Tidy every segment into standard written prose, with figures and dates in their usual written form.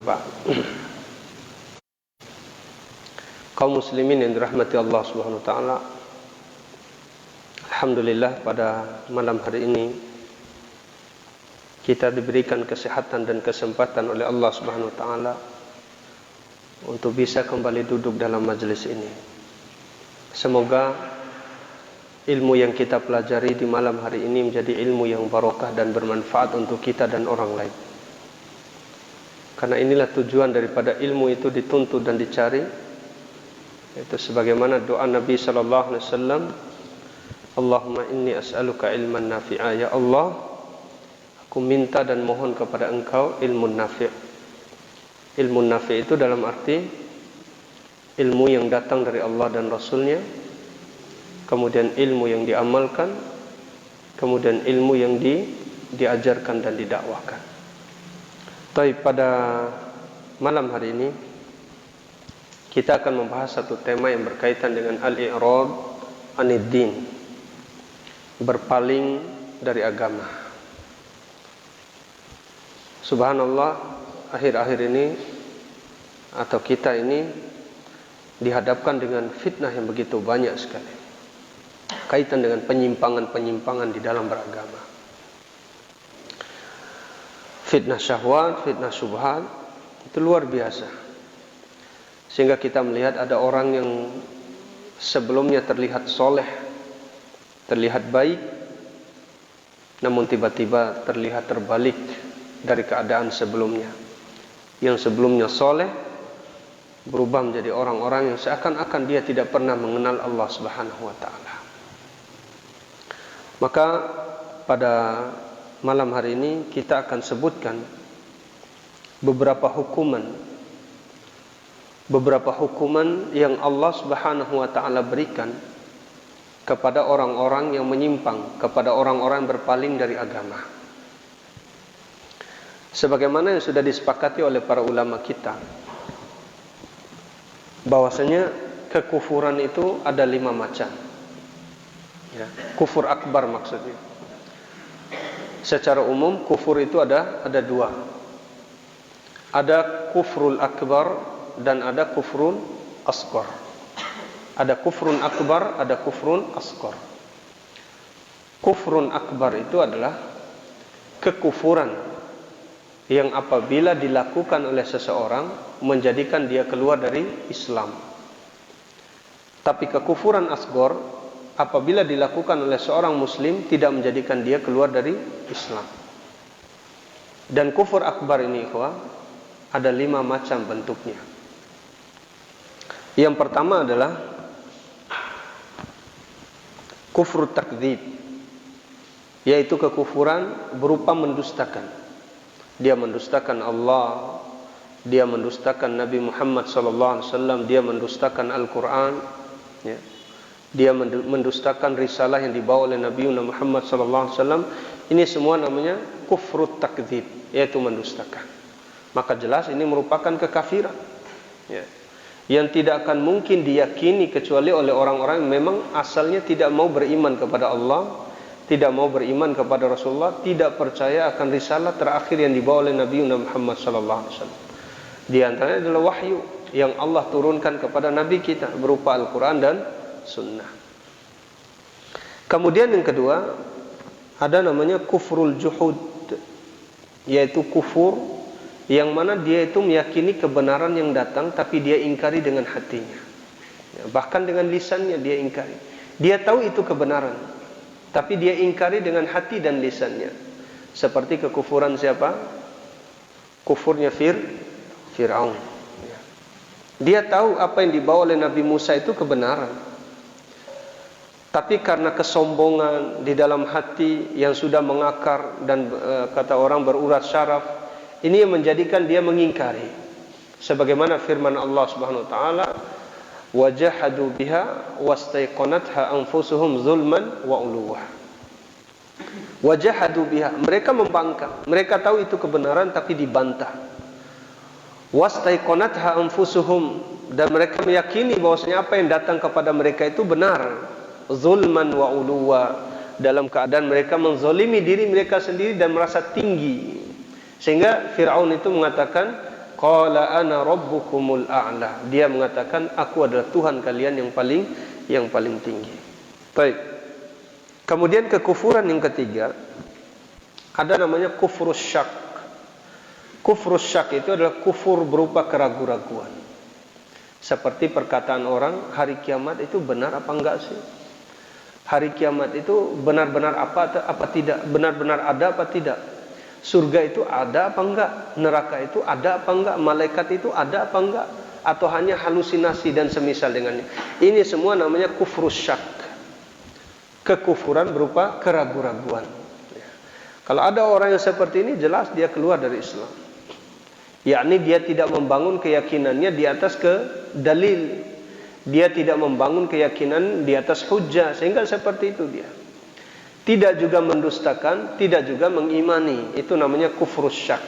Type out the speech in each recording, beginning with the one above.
Pak, kaum muslimin yang dirahmati Allah Subhanahu wa taala. Alhamdulillah pada malam hari ini kita diberikan kesehatan dan kesempatan oleh Allah Subhanahu wa taala untuk bisa kembali duduk dalam majelis ini. Semoga ilmu yang kita pelajari di malam hari ini menjadi ilmu yang barokah dan bermanfaat untuk kita dan orang lain. Karena inilah tujuan daripada ilmu itu dituntut dan dicari, itu sebagaimana doa Nabi sallallahu alaihi wasallam, Allahumma inni as'aluka ilman nafi'a, ya Allah, aku minta dan mohon kepada Engkau ilmu nafi'. Ilmu nafi' itu dalam arti ilmu yang datang dari Allah dan Rasulnya, kemudian ilmu yang diamalkan, kemudian ilmu yang diajarkan dan didakwahkan. Baik, pada malam hari ini kita akan membahas satu tema yang berkaitan dengan al-i'rad anid-din, berpaling dari agama. Subhanallah, akhir-akhir ini atau kita ini dihadapkan dengan fitnah yang begitu banyak sekali, kaitan dengan penyimpangan-penyimpangan di dalam beragama. Fitnah syahwat, fitnah syubhat, itu luar biasa. Sehingga kita melihat ada orang yang sebelumnya terlihat soleh, terlihat baik, namun tiba-tiba terlihat terbalik dari keadaan sebelumnya. Yang sebelumnya soleh berubah menjadi orang-orang yang seakan-akan dia tidak pernah mengenal Allah Subhanahu wa taala. Maka pada malam hari ini kita akan sebutkan beberapa hukuman yang Allah Subhanahu wa taala berikan kepada orang-orang yang menyimpang, kepada orang-orang yang berpaling dari agama. Sebagaimana yang sudah disepakati oleh para ulama kita, bahwasanya kekufuran itu ada 5 macam. Ya, kufur akbar maksudnya. Secara umum kufur itu ada 2. Ada kufrul akbar dan ada kufrun asghar. Ada kufrun akbar, ada kufrun asghar. Kufrun akbar itu adalah kekufuran yang apabila dilakukan oleh seseorang menjadikan dia keluar dari Islam. Tapi kekufuran asghar apabila dilakukan oleh seorang muslim tidak menjadikan dia keluar dari Islam. Dan kufur akbar ini ada 5 macam bentuknya. Yang pertama adalah kufur takdzib, yaitu kekufuran berupa mendustakan. Dia mendustakan Allah, dia mendustakan Nabi Muhammad SAW, dia mendustakan Al-Quran, ya. Dia mendustakan risalah yang dibawa oleh Nabi Muhammad SAW. Ini semua namanya kufrut takdzib, yaitu mendustakan. Maka jelas ini merupakan kekafiran, ya, yang tidak akan mungkin diyakini kecuali oleh orang-orang yang memang asalnya tidak mau beriman kepada Allah, tidak mau beriman kepada Rasulullah, tidak percaya akan risalah terakhir yang dibawa oleh Nabi Muhammad SAW. Di antaranya adalah wahyu yang Allah turunkan kepada Nabi kita berupa Al-Quran dan Sunnah. Kemudian yang kedua ada namanya kufrul juhud, yaitu kufur yang mana dia itu meyakini kebenaran yang datang tapi dia ingkari dengan hatinya, ya, bahkan dengan lisannya dia ingkari. Dia tahu itu kebenaran tapi dia ingkari dengan hati dan lisannya. Seperti kekufuran siapa? Kufurnya Fir'aun, ya. Dia tahu apa yang dibawa oleh Nabi Musa itu kebenaran, tapi karena kesombongan di dalam hati yang sudah mengakar dan kata orang berurat syaraf, ini yang menjadikan dia mengingkari. Sebagaimana firman Allah Subhanahu wa taala, wajahadu biha wastaiqanatha anfusuhum zulman wa uluwa. Wajahadu biha, mereka membangkang, mereka tahu itu kebenaran tapi dibantah. Wastaiqanatha anfusuhum, dan mereka meyakini bahwasanya apa yang datang kepada mereka itu benar. Zulman wa uluwa, dalam keadaan mereka menzolimi diri mereka sendiri dan merasa tinggi. Sehingga Fir'aun itu mengatakan, Qala ana rabbukumul a'la. Dia mengatakan aku adalah Tuhan kalian yang paling tinggi. Baik. Kemudian kekufuran yang ketiga ada namanya kufrus syak. Kufrus syak itu adalah kufur berupa keraguan-raguan. Seperti perkataan orang, hari kiamat itu benar apa enggak sih? Hari kiamat itu benar-benar apa tidak? Benar-benar ada apa tidak? Surga itu ada apa enggak? Neraka itu ada apa enggak? Malaikat itu ada apa enggak? Atau hanya halusinasi dan semisal dengannya. Ini semua namanya kufrus syak. Kekufuran berupa keraguan-raguan. Kalau ada orang yang seperti ini, jelas dia keluar dari Islam. Yakni dia tidak membangun keyakinannya di atas dalil. Dia tidak membangun keyakinan di atas hujjah, sehingga seperti itu dia. Tidak juga mendustakan, tidak juga mengimani. Itu namanya kufrus syak.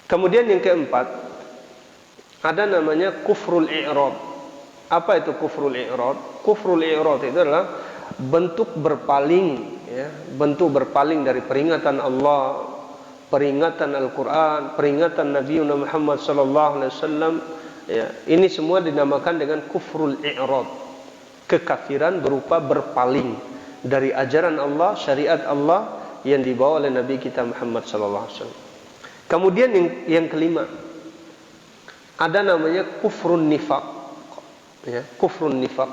Kemudian yang keempat, ada namanya kufrul i'rad. Apa itu kufrul i'rad? Kufrul i'rad itu adalah bentuk berpaling, ya, bentuk berpaling dari peringatan Allah, peringatan Al-Quran, peringatan Nabi Muhammad SAW. Ya, ini semua dinamakan dengan kufrul i'rad. Kekafiran berupa berpaling dari ajaran Allah, syariat Allah yang dibawa oleh Nabi kita Muhammad SAW. Kemudian yang kelima, ada namanya kufrun nifaq, ya, kufrun nifaq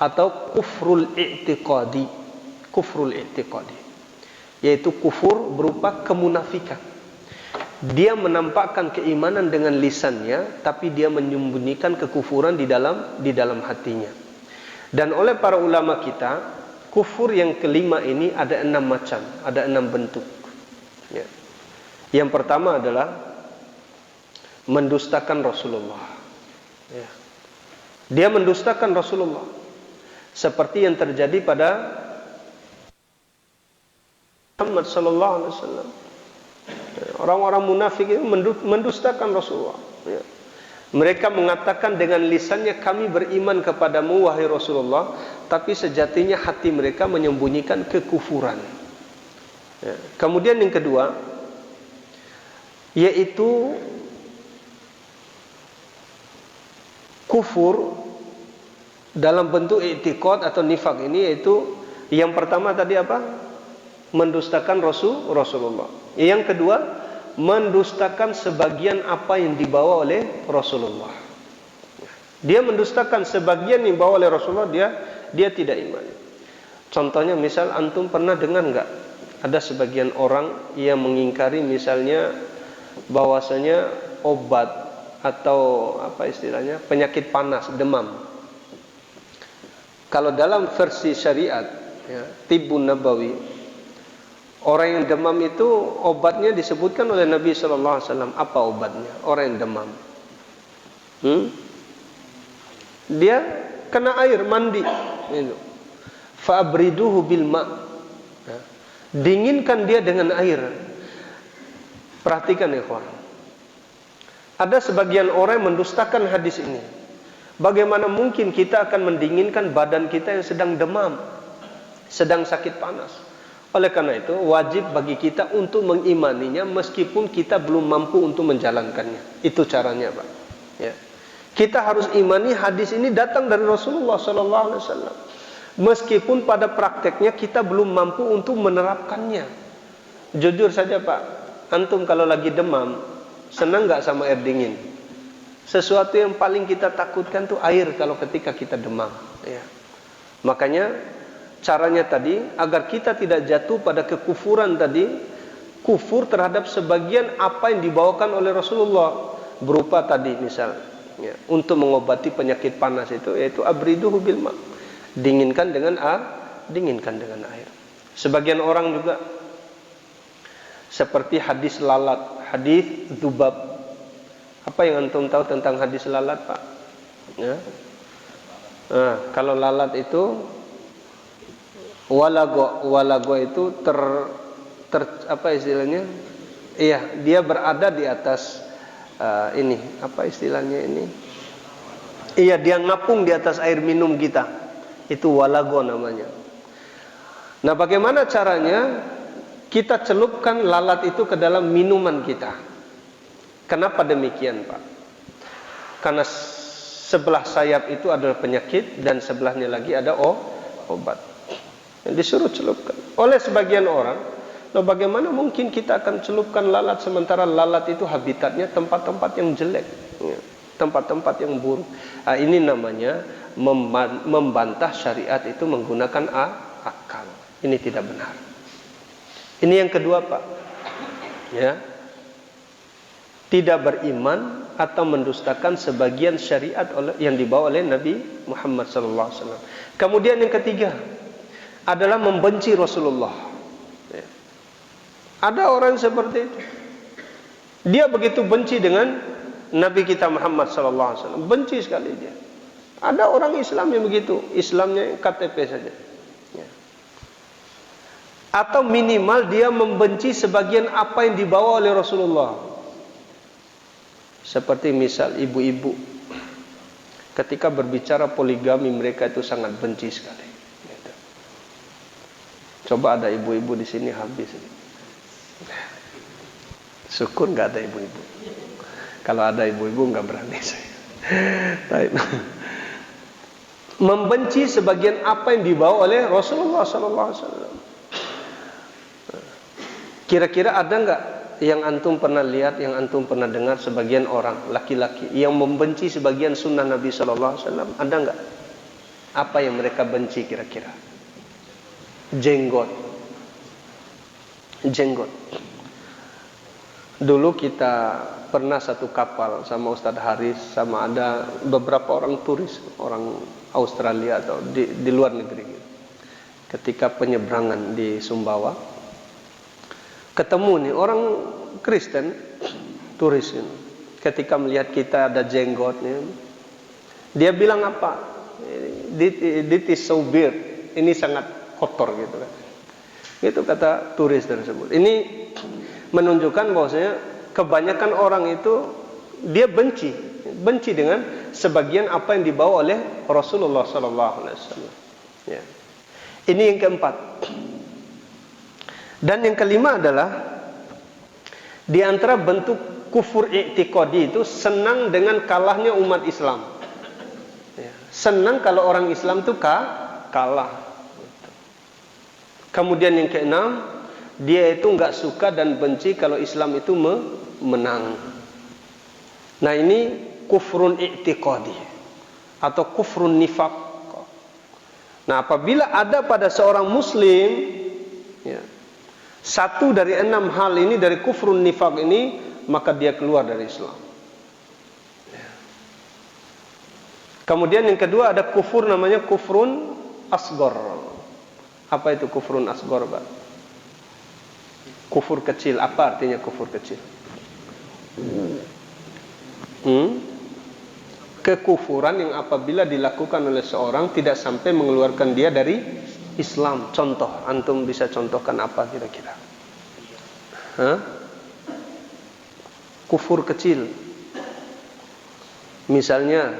atau kufrul i'tiqadi. Kufrul i'tiqadi yaitu kufur berupa kemunafikan. Dia menampakkan keimanan dengan lisannya, tapi dia menyembunyikan kekufuran di dalam hatinya. Dan oleh para ulama kita, kufur yang kelima ini ada 6 macam, ada 6 bentuk. Ya. Yang pertama adalah mendustakan Rasulullah. Ya. Dia mendustakan Rasulullah, seperti yang terjadi pada Muhammad sallallahu alaihi wasallam. Orang-orang munafik itu mendustakan Rasulullah. Ya. Mereka mengatakan dengan lisannya kami beriman kepadamu wahai Rasulullah, tapi sejatinya hati mereka menyembunyikan kekufuran. Ya. Kemudian yang kedua, yaitu kufur dalam bentuk i'tiqad atau nifak. Ini yaitu yang pertama tadi apa? Mendustakan Rasulullah. Yang kedua, mendustakan sebagian apa yang dibawa oleh Rasulullah. Dia mendustakan sebagian yang dibawa oleh Rasulullah, dia tidak iman. Contohnya misal antum pernah dengar enggak ada sebagian orang yang mengingkari misalnya bahwasanya obat atau apa istilahnya penyakit panas, demam. Kalau dalam versi syariat, ya, Tibbun Nabawi, orang yang demam itu obatnya disebutkan oleh Nabi SAW. Apa obatnya? Orang yang demam, dia kena air mandi, fa'abriduhu bil ma', dinginkan dia dengan air. Perhatikan ikhwan, ada sebagian orang yang mendustakan hadis ini. Bagaimana mungkin kita akan mendinginkan badan kita yang sedang demam, sedang sakit panas? Oleh karena itu wajib bagi kita untuk mengimaninya meskipun kita belum mampu untuk menjalankannya. Itu caranya, Pak. Ya. Kita harus imani hadis ini datang dari Rasulullah SAW. Meskipun pada prakteknya kita belum mampu untuk menerapkannya. Jujur saja, Pak, antum kalau lagi demam, senang nggak sama air dingin? Sesuatu yang paling kita takutkan tuh air kalau ketika kita demam. Ya. Makanya caranya tadi agar kita tidak jatuh pada kekufuran tadi, kufur terhadap sebagian apa yang dibawakan oleh Rasulullah berupa tadi misal, ya, untuk mengobati penyakit panas itu yaitu abriduhu bil ma', dinginkan dengan air. Sebagian orang juga seperti hadis lalat, hadis dzubab. Apa yang antum tahu tentang hadis lalat, Pak? Ya. Nah, kalau lalat itu walago itu apa istilahnya? Iya, dia berada di atas ini apa istilahnya ini? Iya, dia ngapung di atas air minum kita. Itu walago namanya. Nah, bagaimana caranya? Kita celupkan lalat itu ke dalam minuman kita. Kenapa demikian, Pak? Karena sebelah sayap itu adalah penyakit dan sebelahnya lagi ada obat. Yang disuruh celupkan oleh sebagian orang. Loh, bagaimana mungkin kita akan celupkan lalat sementara lalat itu habitatnya tempat-tempat yang jelek, tempat-tempat yang buruk. Nah, ini namanya membantah syariat itu menggunakan akal. Ini tidak benar. Ini yang kedua, Pak. Ya. Tidak beriman atau mendustakan sebagian syariat yang dibawa oleh Nabi Muhammad SAW. Kemudian yang ketiga adalah membenci Rasulullah. Ya. Ada orang seperti itu. Dia begitu benci dengan Nabi kita Muhammad SAW. Benci sekali dia. Ada orang Islam yang begitu. Islamnya KTP saja. Ya. Atau minimal dia membenci sebagian apa yang dibawa oleh Rasulullah. Seperti misal ibu-ibu. Ketika berbicara poligami mereka itu sangat benci sekali. Gitu. Coba ada ibu-ibu di sini habis. Syukur nggak ada ibu-ibu. Kalau ada ibu-ibu nggak berani saya. Membenci sebagian apa yang dibawa oleh Rasulullah SAW. Kira-kira ada nggak yang antum pernah lihat, yang antum pernah dengar sebagian orang laki-laki yang membenci sebagian sunnah Nabi SAW? Ada nggak? Apa yang mereka benci kira-kira? Jenggot. Dulu kita pernah satu kapal sama Ustadz Haris, sama ada beberapa orang turis, orang Australia atau di luar negeri. Ketika penyeberangan di Sumbawa, ketemu nih orang Kristen turis ini. Ketika melihat kita ada jenggotnya, dia bilang apa? This is so weird. Ini sangat kotor gitu kan. Itu kata turis tersebut. Ini menunjukkan bahwasanya kebanyakan orang itu dia benci dengan sebagian apa yang dibawa oleh Rasulullah SAW. Ya. Ini yang keempat. Dan yang kelima adalah di antara bentuk kufur i'tiqadi itu senang dengan kalahnya umat Islam. Ya. Senang kalau orang Islam itu kalah. Kemudian yang keenam, dia itu nggak suka dan benci kalau Islam itu menang. Nah, ini kufrun i'tiqadi atau kufrun nifaq. Nah, apabila ada pada seorang muslim, ya, satu dari 6 hal ini, dari kufrun nifaq ini, maka dia keluar dari Islam. Ya. Kemudian yang kedua ada kufur namanya kufrun asghar. Apa itu kufrun asghar, Pak? Kufur kecil. Apa artinya kufur kecil? Kekufuran yang apabila dilakukan oleh seorang tidak sampai mengeluarkan dia dari Islam. Contoh, antum bisa contohkan apa kira-kira? Kufur kecil. Misalnya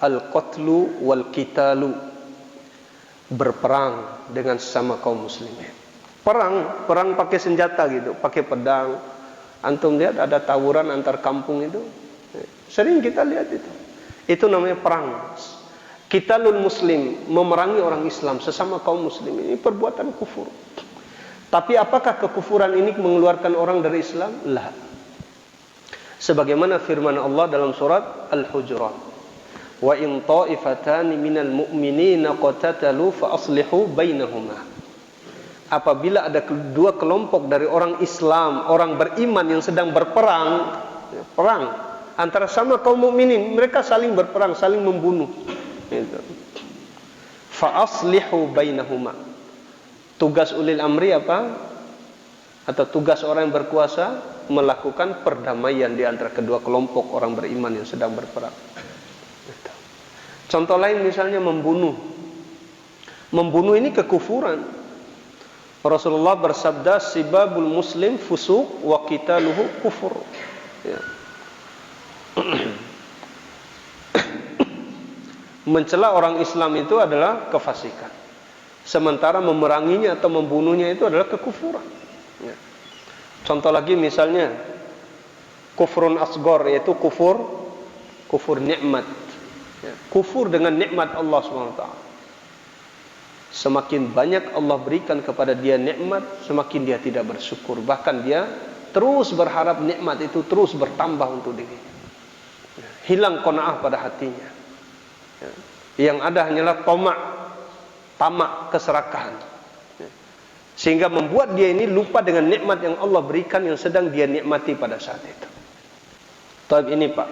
al-qatlu wal qitalu, berperang dengan sesama kaum muslimin. Perang pakai senjata gitu, pakai pedang. Antum lihat ada tawuran antar kampung itu. Sering kita lihat itu. Itu namanya perang. Qitalul muslim, memerangi orang Islam sesama kaum muslim, ini perbuatan kufur. Tapi apakah kekufuran ini mengeluarkan orang dari Islam? La. Sebagaimana firman Allah dalam surat Al-Hujurat, wa in ta'ifatani minal mu'minina qatatalu fa aslihu bainahuma. Apabila ada dua kelompok dari orang Islam, orang beriman yang sedang berperang, perang antara sama kaum mukminin, mereka saling berperang, saling membunuh. Itu. Fa aslihu bainahuma. Tugas ulil amri apa? Atau tugas orang yang berkuasa melakukan perdamaian di antara kedua kelompok orang beriman yang sedang berperang. Itu. Contoh lain misalnya membunuh. Membunuh ini kekufuran. Rasulullah bersabda, sibabul muslim fusuq wa qitaluhu kufur. Ya. Mencela orang Islam itu adalah kefasikan. Sementara memeranginya atau membunuhnya itu adalah kekufuran. Ya. Contoh lagi misalnya, kufrun asghar, yaitu kufur nikmat. Ya, kufur dengan nikmat Allah SWT. Semakin banyak Allah berikan kepada dia nikmat, semakin dia tidak bersyukur. Bahkan dia terus berharap nikmat itu terus bertambah untuk dirinya. Hilang qanaah pada hatinya. Ya. Yang ada hanyalah tamak, keserakahan. Ya. Sehingga membuat dia ini lupa dengan nikmat yang Allah berikan yang sedang dia nikmati pada saat itu. Taib ini Pak,